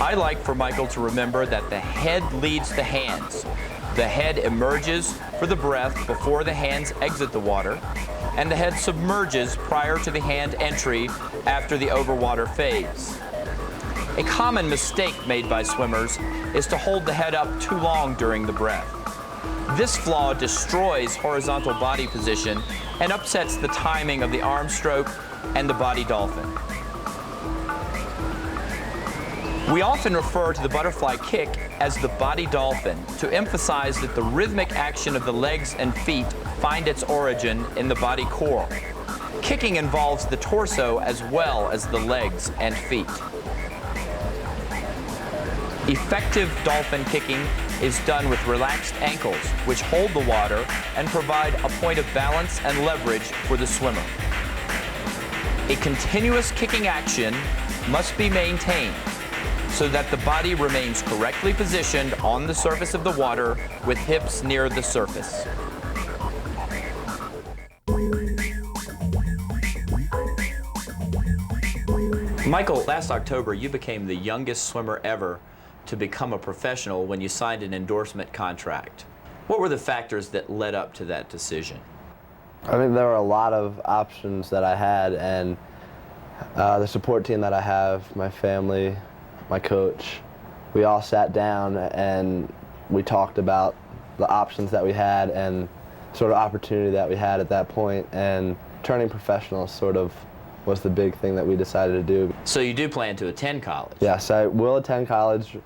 I like for Michael to remember that the head leads the hands. The head emerges for the breath before the hands exit the water, and the head submerges prior to the hand entry after the overwater phase. A common mistake made by swimmers is to hold the head up too long during the breath. This flaw destroys horizontal body position and upsets the timing of the arm stroke and the body dolphin. We often refer to the butterfly kick as the body dolphin to emphasize that the rhythmic action of the legs and feet find its origin in the body core. Kicking involves the torso as well as the legs and feet. Effective dolphin kicking is done with relaxed ankles, which hold the water and provide a point of balance and leverage for the swimmer. A continuous kicking action must be maintained so that the body remains correctly positioned on the surface of the water with hips near the surface. Michael, last October you became the youngest swimmer ever to become a professional when you signed an endorsement contract. What were the factors that led up to that decision? I think there were a lot of options that I had, and the support team that I have, my family, my coach, we all sat down and we talked about the options that we had and sort of opportunity that we had at that point, and turning professional sort of was the big thing that we decided to do. So you do plan to attend college? Yes, I will attend college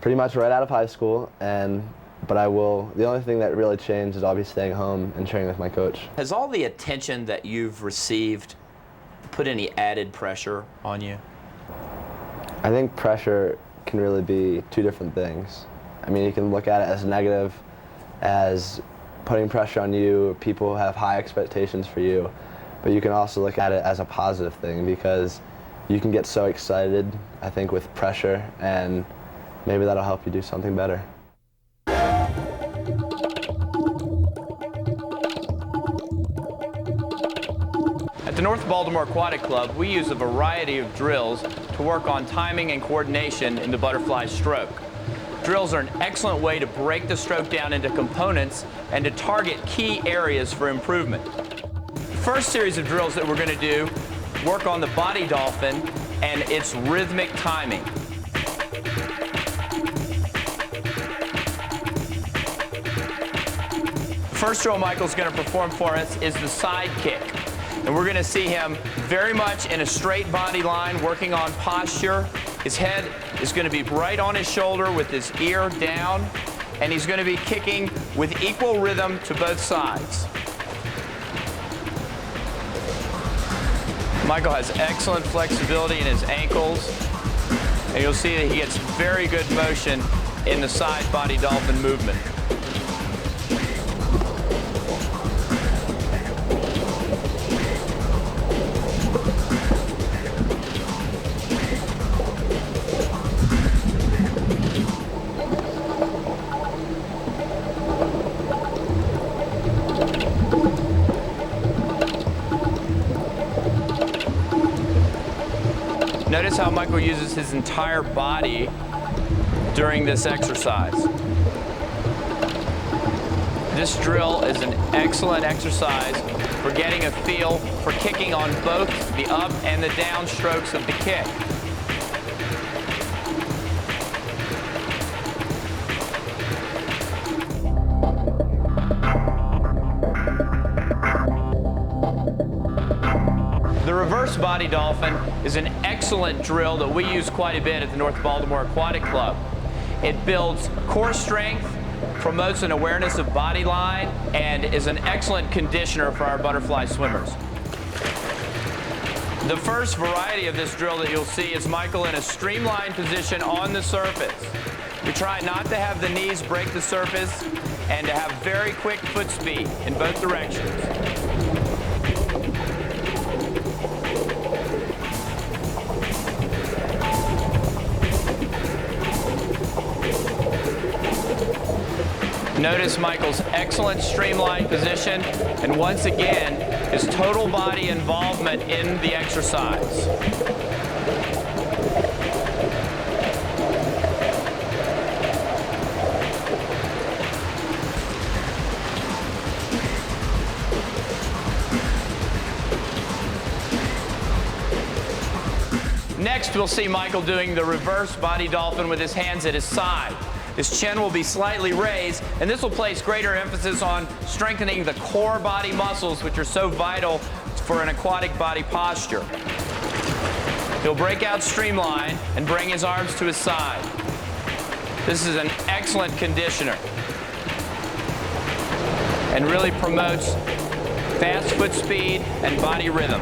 pretty much right out of high school, but I will, the only thing that really changed is I'll be staying home and training with my coach. Has all the attention that you've received put any added pressure on you? I think pressure can really be two different things. I mean, you can look at it as negative, as putting pressure on you, people have high expectations for you, but you can also look at it as a positive thing because you can get so excited, I think, with pressure, and maybe that'll help you do something better. At the North Baltimore Aquatic Club, we use a variety of drills to work on timing and coordination in the butterfly stroke. Drills are an excellent way to break the stroke down into components and to target key areas for improvement. The first series of drills that we're going to do work on the body dolphin and its rhythmic timing. The first drill Michael's going to perform for us is the side kick. And we're going to see him very much in a straight body line, working on posture. His head is going to be right on his shoulder with his ear down, and he's going to be kicking with equal rhythm to both sides. Michael has excellent flexibility in his ankles, and you'll see that he gets very good motion in the side body dolphin movement. Notice how Michael uses his entire body during this exercise. This drill is an excellent exercise for getting a feel for kicking on both the up and the down strokes of the kick. The reverse body dolphin is an excellent drill that we use quite a bit at the North Baltimore Aquatic Club. It builds core strength, promotes an awareness of body line, and is an excellent conditioner for our butterfly swimmers. The first variety of this drill that you'll see is Michael in a streamlined position on the surface. We try not to have the knees break the surface and to have very quick foot speed in both directions. Notice Michael's excellent streamlined position, and once again, his total body involvement in the exercise. Next, we'll see Michael doing the reverse body dolphin with his hands at his side. His chin will be slightly raised, and this will place greater emphasis on strengthening the core body muscles, which are so vital for an aquatic body posture. He'll break out streamline and bring his arms to his side. This is an excellent conditioner and really promotes fast foot speed and body rhythm.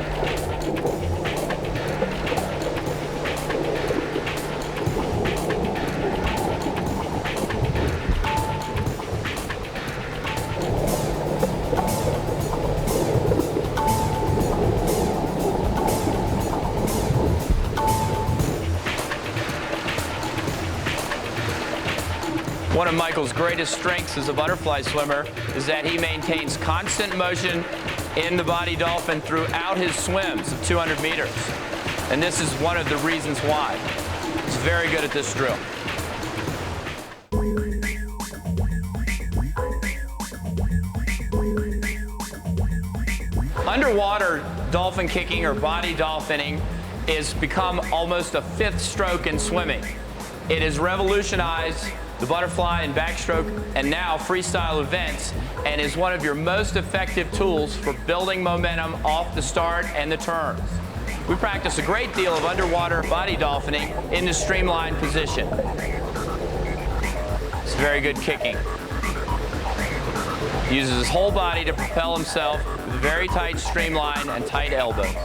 One of Michael's greatest strengths as a butterfly swimmer is that he maintains constant motion in the body dolphin throughout his swims of 200 meters. And this is one of the reasons why. He's very good at this drill. Underwater dolphin kicking or body dolphining has become almost a fifth stroke in swimming. It has revolutionized the butterfly and backstroke and now freestyle events, and is one of your most effective tools for building momentum off the start and the turns. We practice a great deal of underwater body dolphining in the streamlined position. It's very good kicking. He uses his whole body to propel himself with a very tight streamline and tight elbows.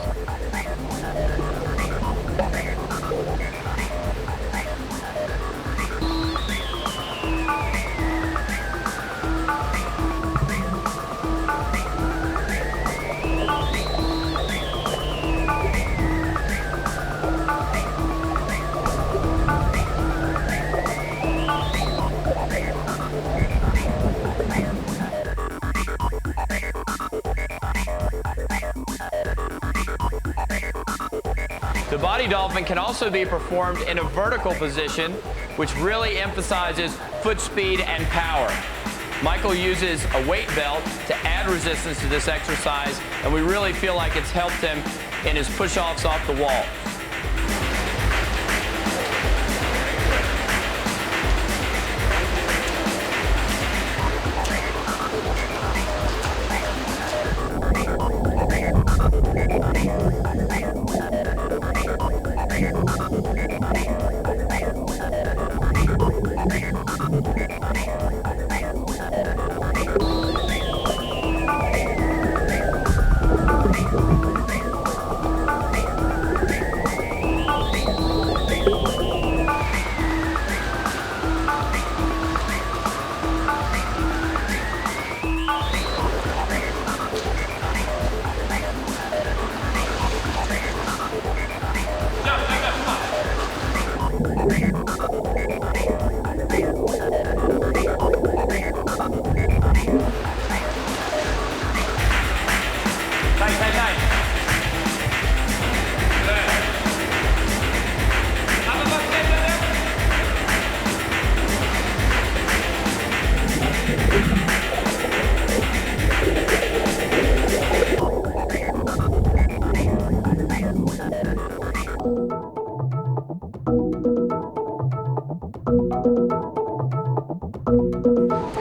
The body dolphin can also be performed in a vertical position, which really emphasizes foot speed and power. Michael uses a weight belt to add resistance to this exercise, and we really feel like it's helped him in his push-offs off the wall.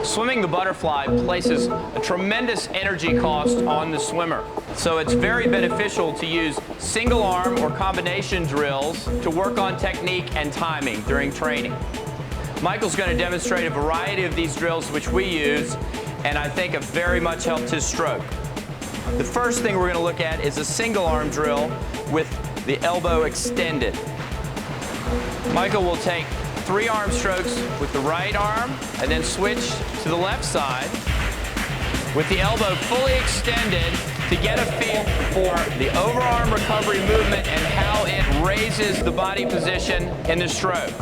Swimming the butterfly places a tremendous energy cost on the swimmer. So it's very beneficial to use single arm or combination drills to work on technique and timing during training. Michael's going to demonstrate a variety of these drills which we use, and I think have very much helped his stroke. The first thing we're going to look at is a single arm drill with the elbow extended. Michael will take 3 arm strokes with the right arm and then switch to the left side with the elbow fully extended to get a feel for the overarm recovery movement and how it raises the body position in the stroke.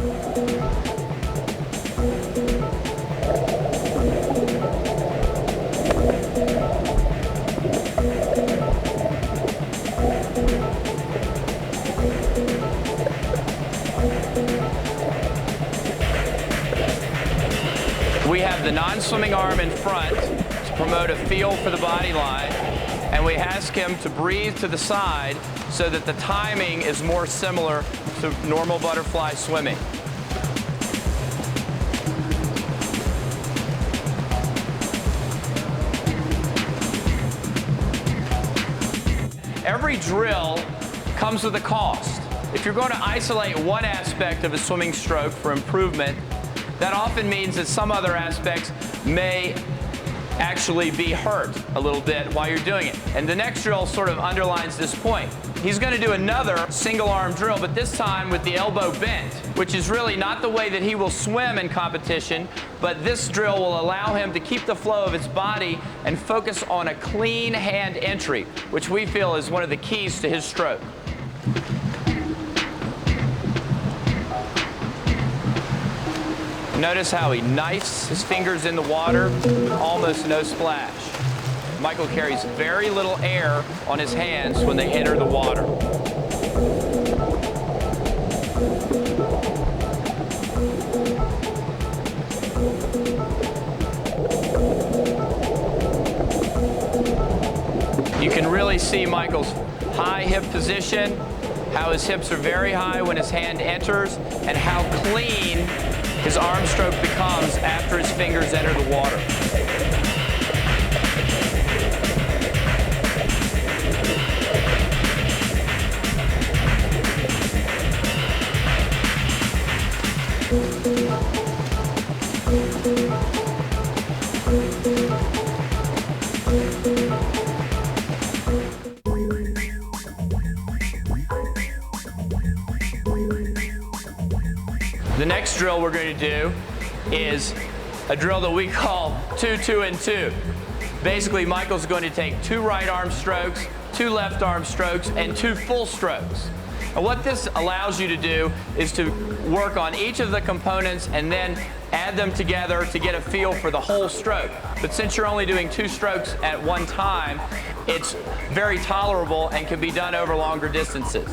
We have the non-swimming arm in front to promote a feel for the body line, and we ask him to breathe to the side so that the timing is more similar to normal butterfly swimming. Every drill comes with a cost. If you're going to isolate one aspect of a swimming stroke for improvement, that often means that some other aspects may actually be hurt a little bit while you're doing it. And the next drill sort of underlines this point. He's going to do another single arm drill, but this time with the elbow bent, which is really not the way that he will swim in competition, but this drill will allow him to keep the flow of his body and focus on a clean hand entry, which we feel is one of the keys to his stroke. Notice how he knifes his fingers in the water with almost no splash. Michael carries very little air on his hands when they enter the water. You can really see Michael's high hip position, how his hips are very high when his hand enters, and how clean his arm stroke becomes after his fingers enter the water. The next drill we're going to do is a drill that we call 2, 2, and 2. Basically, Michael's going to take 2 right arm strokes, 2 left arm strokes, and 2 full strokes. And what this allows you to do is to work on each of the components and then add them together to get a feel for the whole stroke. But since you're only doing 2 strokes at one time, it's very tolerable and can be done over longer distances.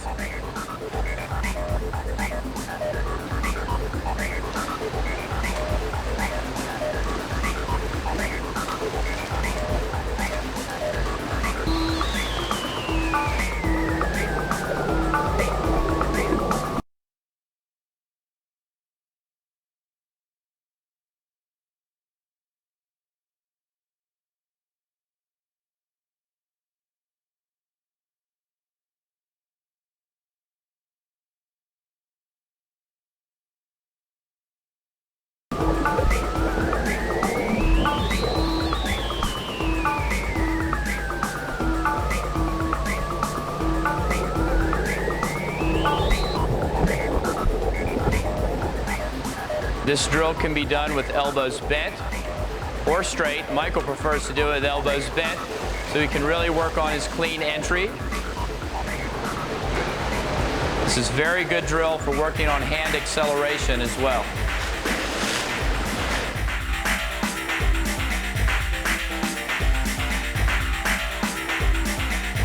This drill can be done with elbows bent or straight. Michael prefers to do it with elbows bent so he can really work on his clean entry. This is a very good drill for working on hand acceleration as well.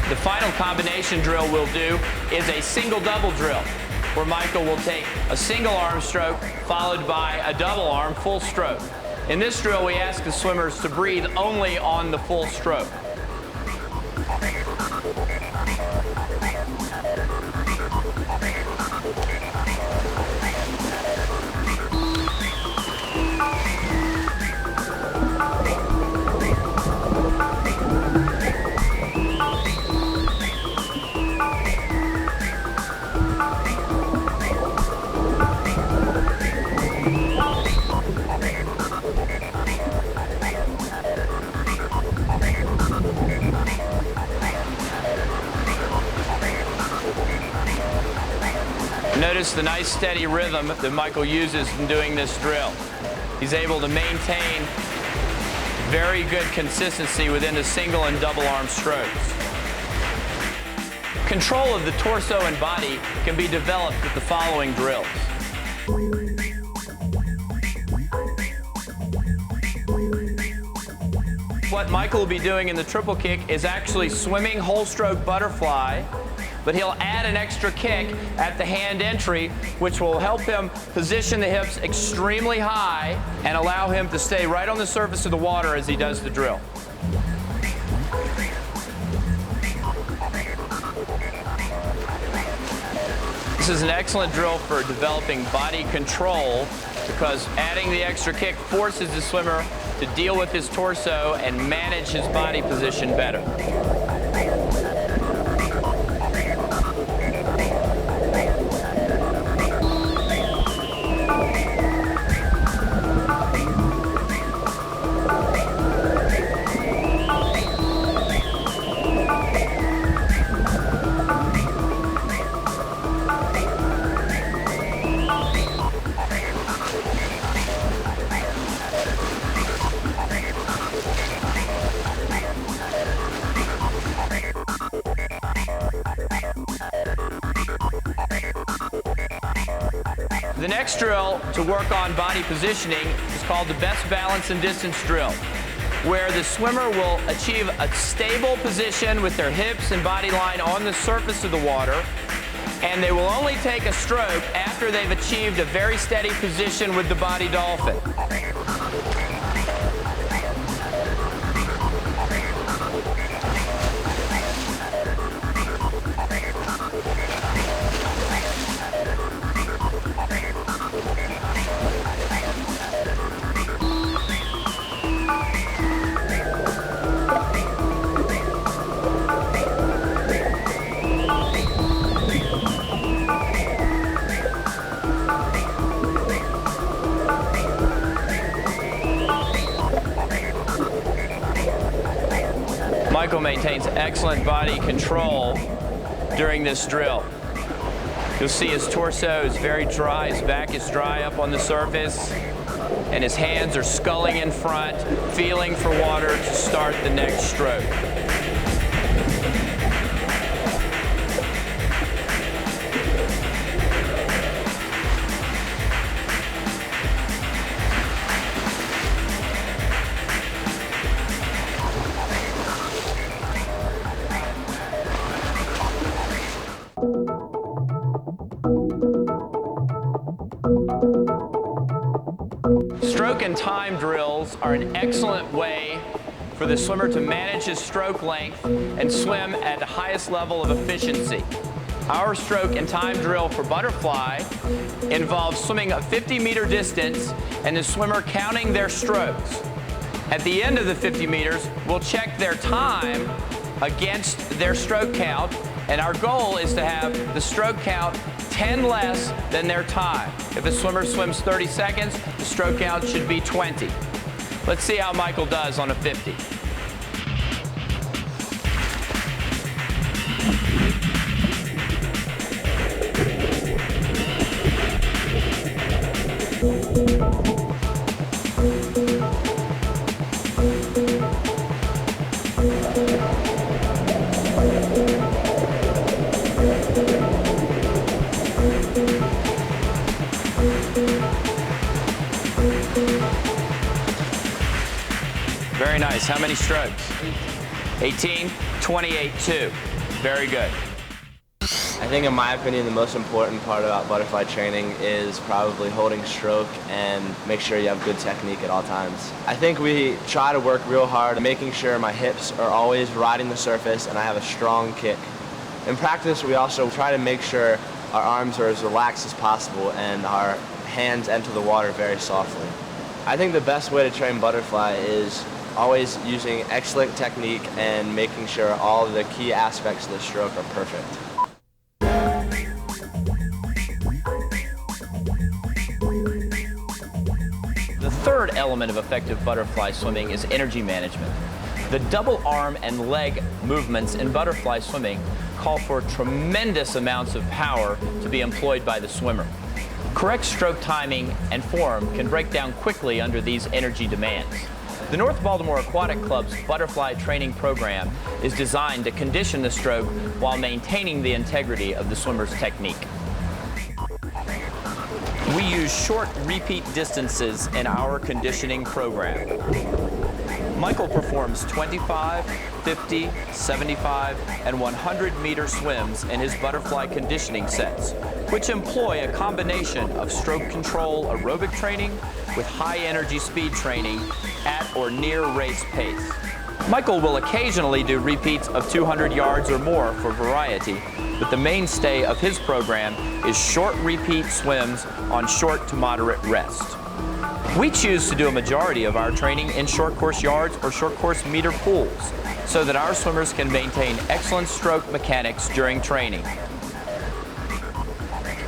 The final combination drill we'll do is a single double drill, where Michael will take a single arm stroke followed by a double arm full stroke. In this drill, we ask the swimmers to breathe only on the full stroke. Notice the nice steady rhythm that Michael uses in doing this drill. He's able to maintain very good consistency within the single and double arm strokes. Control of the torso and body can be developed with the following drills. What Michael will be doing in the triple kick is actually swimming whole stroke butterfly, but he'll add an extra kick at the hand entry, which will help him position the hips extremely high and allow him to stay right on the surface of the water as he does the drill. This is an excellent drill for developing body control because adding the extra kick forces the swimmer to deal with his torso and manage his body position better. The next drill to work on body positioning is called the best balance and distance drill, where the swimmer will achieve a stable position with their hips and body line on the surface of the water, and they will only take a stroke after they've achieved a very steady position with the body dolphin. Michael maintains excellent body control during this drill. You'll see his torso is very dry, his back is dry up on the surface, and his hands are sculling in front, feeling for water to start the next stroke. Stroke and time drills are an excellent way for the swimmer to manage his stroke length and swim at the highest level of efficiency. Our stroke and time drill for butterfly involves swimming a 50-meter distance and the swimmer counting their strokes. At the end of the 50 meters, we'll check their time against their stroke count, and our goal is to have the stroke count 10 less than their time. If a swimmer swims 30 seconds, the stroke count should be 20. Let's see how Michael does on a 50. Very nice. How many strokes? 18, 28, 2. Very good. I think in my opinion the most important part about butterfly training is probably holding stroke and make sure you have good technique at all times. I think we try to work real hard making sure my hips are always riding the surface and I have a strong kick. In practice we also try to make sure our arms are as relaxed as possible and our hands enter the water very softly. I think the best way to train butterfly is always using excellent technique and making sure all of the key aspects of the stroke are perfect. The third element of effective butterfly swimming is energy management. The double arm and leg movements in butterfly swimming call for tremendous amounts of power to be employed by the swimmer. Correct stroke timing and form can break down quickly under these energy demands. The North Baltimore Aquatic Club's butterfly training program is designed to condition the stroke while maintaining the integrity of the swimmer's technique. We use short repeat distances in our conditioning program. Michael performs 25, 50, 75, and 100-meter swims in his butterfly conditioning sets, which employ a combination of stroke control aerobic training with high-energy speed training at or near race pace. Michael will occasionally do repeats of 200 yards or more for variety, but the mainstay of his program is short repeat swims on short to moderate rest. We choose to do a majority of our training in short course yards or short course meter pools so that our swimmers can maintain excellent stroke mechanics during training.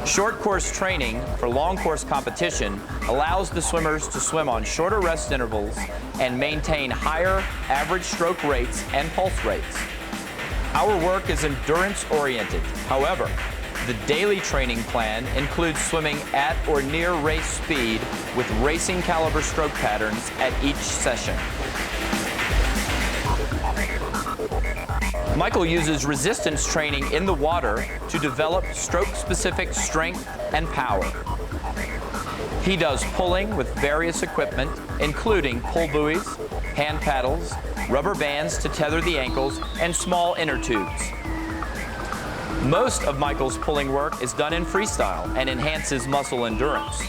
Short course training for long course competition allows the swimmers to swim on shorter rest intervals and maintain higher average stroke rates and pulse rates. Our work is endurance oriented. However, the daily training plan includes swimming at or near race speed with racing caliber stroke patterns at each session. Michael uses resistance training in the water to develop stroke-specific strength and power. He does pulling with various equipment, including pull buoys, hand paddles, rubber bands to tether the ankles, and small inner tubes. Most of Michael's pulling work is done in freestyle and enhances muscle endurance.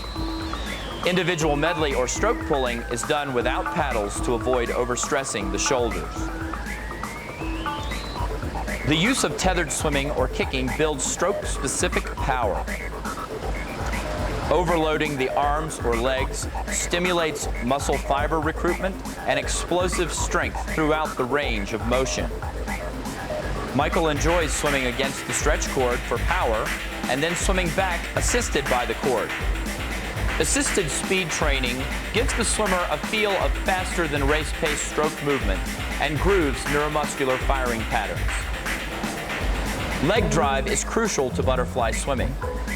Individual medley or stroke pulling is done without paddles to avoid overstressing the shoulders. The use of tethered swimming or kicking builds stroke-specific power. Overloading the arms or legs stimulates muscle fiber recruitment and explosive strength throughout the range of motion. Michael enjoys swimming against the stretch cord for power and then swimming back assisted by the cord. Assisted speed training gives the swimmer a feel of faster than race-pace stroke movement and grooves neuromuscular firing patterns. Leg drive is crucial to butterfly swimming,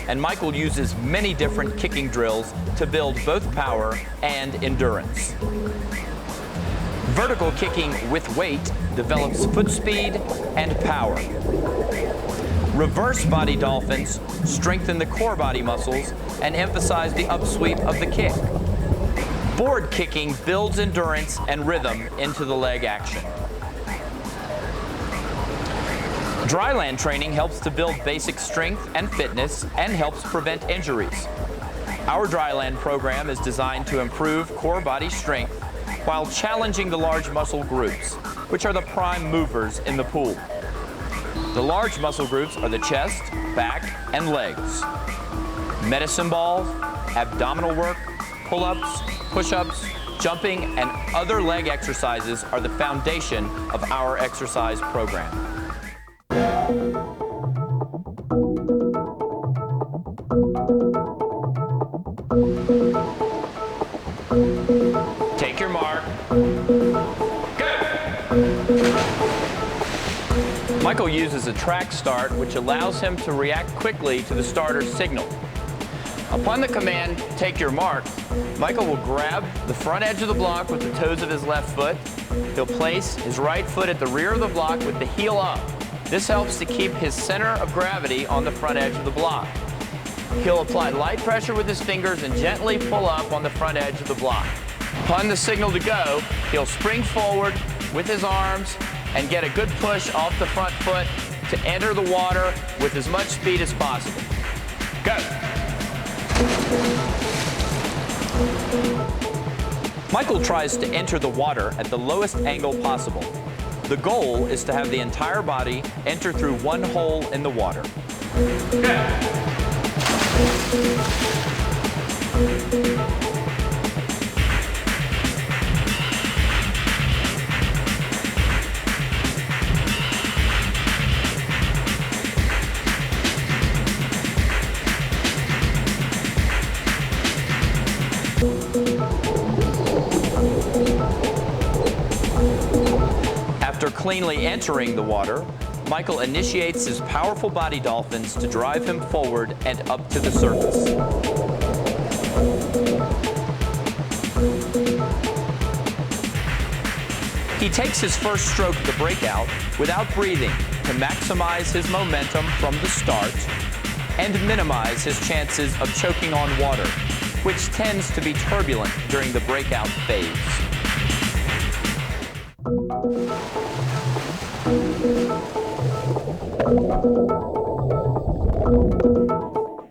and Michael uses many different kicking drills to build both power and endurance. Vertical kicking with weight develops foot speed and power. Reverse body dolphins strengthen the core body muscles and emphasize the upsweep of the kick. Board kicking builds endurance and rhythm into the leg action. Dryland training helps to build basic strength and fitness and helps prevent injuries. Our dryland program is designed to improve core body strength while challenging the large muscle groups, which are the prime movers in the pool. The large muscle groups are the chest, back, and legs. Medicine balls, abdominal work, pull-ups, push-ups, jumping, and other leg exercises are the foundation of our exercise program. Take your mark. Go! Michael uses a track start, which allows him to react quickly to the starter's signal. Upon the command, take your mark, Michael will grab the front edge of the block with the toes of his left foot. He'll place his right foot at the rear of the block with the heel up. This helps to keep his center of gravity on the front edge of the block. He'll apply light pressure with his fingers and gently pull up on the front edge of the block. Upon the signal to go, he'll spring forward with his arms and get a good push off the front foot to enter the water with as much speed as possible. Go! Michael tries to enter the water at the lowest angle possible. The goal is to have the entire body enter through one hole in the water. Go! After cleanly entering the water, Michael initiates his powerful body dolphins to drive him forward and up to the surface. He takes his first stroke at the breakout without breathing to maximize his momentum from the start and minimize his chances of choking on water, which tends to be turbulent during the breakout phase.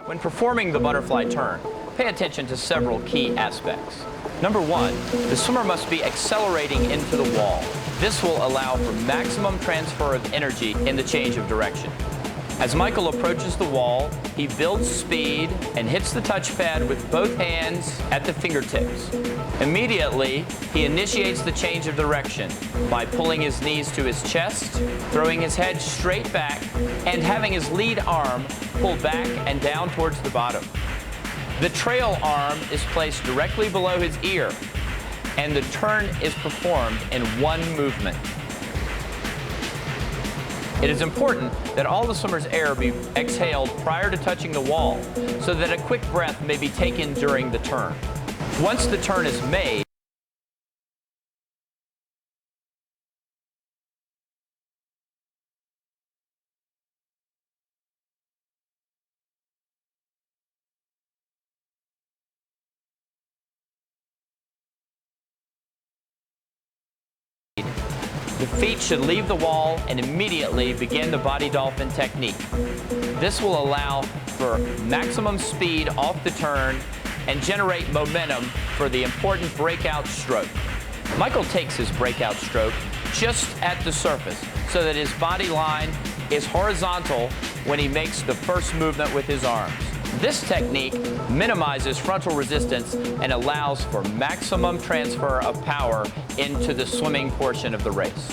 When performing the butterfly turn, pay attention to several key aspects. Number one, the swimmer must be accelerating into the wall. This will allow for maximum transfer of energy in the change of direction. As Michael approaches the wall, he builds speed and hits the touchpad with both hands at the fingertips. Immediately, he initiates the change of direction by pulling his knees to his chest, throwing his head straight back, and having his lead arm pull back and down towards the bottom. The trail arm is placed directly below his ear, and the turn is performed in one movement. It is important that all the swimmer's air be exhaled prior to touching the wall so that a quick breath may be taken during the turn. Once the turn is made, the feet should leave the wall and immediately begin the body dolphin technique. This will allow for maximum speed off the turn and generate momentum for the important breakout stroke. Michael takes his breakout stroke just at the surface so that his body line is horizontal when he makes the first movement with his arms. This technique minimizes frontal resistance and allows for maximum transfer of power into the swimming portion of the race.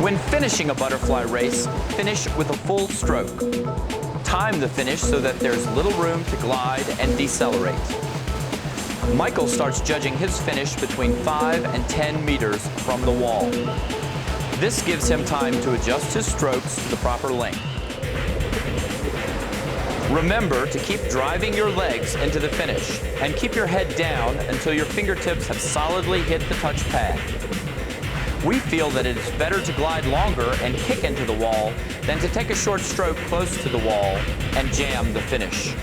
When finishing a butterfly race, finish with a full stroke. Time the finish so that there's little room to glide and decelerate. Michael starts judging his finish between 5 and 10 meters from the wall. This gives him time to adjust his strokes to the proper length. Remember to keep driving your legs into the finish and keep your head down until your fingertips have solidly hit the touch pad. We feel that it is better to glide longer and kick into the wall than to take a short stroke close to the wall and jam the finish.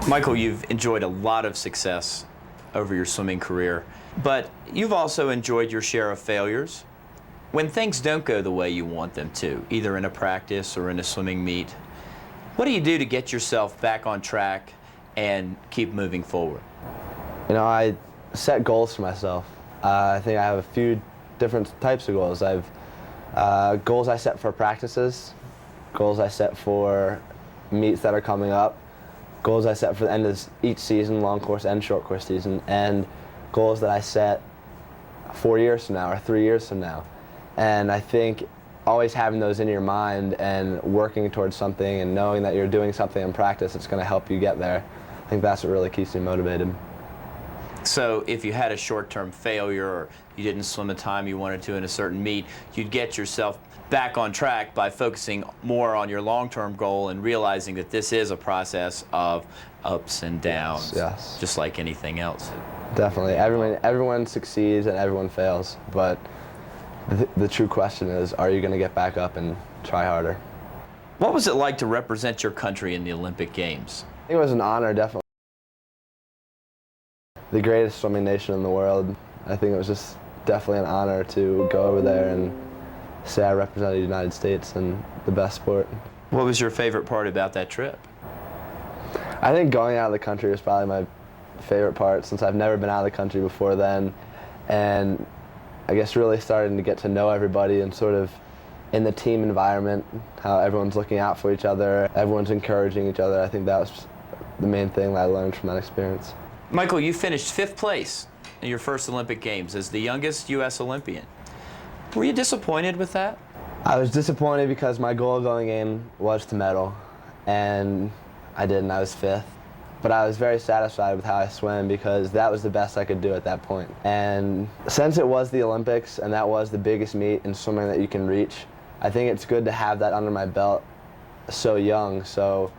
Michael, you've enjoyed a lot of success over your swimming career, but you've also enjoyed your share of failures. When things don't go the way you want them to, either in a practice or in a swimming meet, what do you do to get yourself back on track and keep moving forward? You know, I set goals for myself. I think I have a few different types of goals. I've goals I set for practices, goals I set for meets that are coming up, goals I set for the end of each season, long course and short course season, and goals that I set 4 years from now or 3 years from now. And I think always having those in your mind and working towards something and knowing that you're doing something in practice that's going to help you get there, I think that's what really keeps me motivated. So if you had a short-term failure or you didn't swim the time you wanted to in a certain meet, you'd get yourself back on track by focusing more on your long-term goal and realizing that this is a process of ups and downs, yes. Just like anything else. Definitely. Everyone succeeds and everyone fails, but the true question is, are you going to get back up and try harder? What was it like to represent your country in the Olympic Games? I think it was an honor, definitely. The greatest swimming nation in the world. I think it was just definitely an honor to go over there and say I represented the United States in the best sport. What was your favorite part about that trip? I think going out of the country was probably my favorite part, since I've never been out of the country before then, and I guess really starting to get to know everybody and sort of in the team environment, how everyone's looking out for each other, everyone's encouraging each other. I think that was the main thing that I learned from that experience. Michael, you finished 5th place in your first Olympic Games as the youngest U.S. Olympian. Were you disappointed with that? I was disappointed because my goal going in was to medal, and I didn't. I was 5th. But I was very satisfied with how I swam because that was the best I could do at that point. And since it was the Olympics and that was the biggest meet in swimming that you can reach, I think it's good to have that under my belt so young. So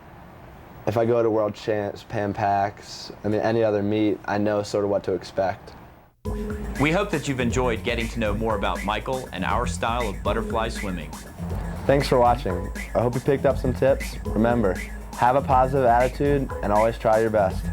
if I go to World Champs, Pan Pacs, any other meet, I know sort of what to expect. We hope that you've enjoyed getting to know more about Michael and our style of butterfly swimming. Thanks for watching. I hope you picked up some tips. Remember, have a positive attitude and always try your best.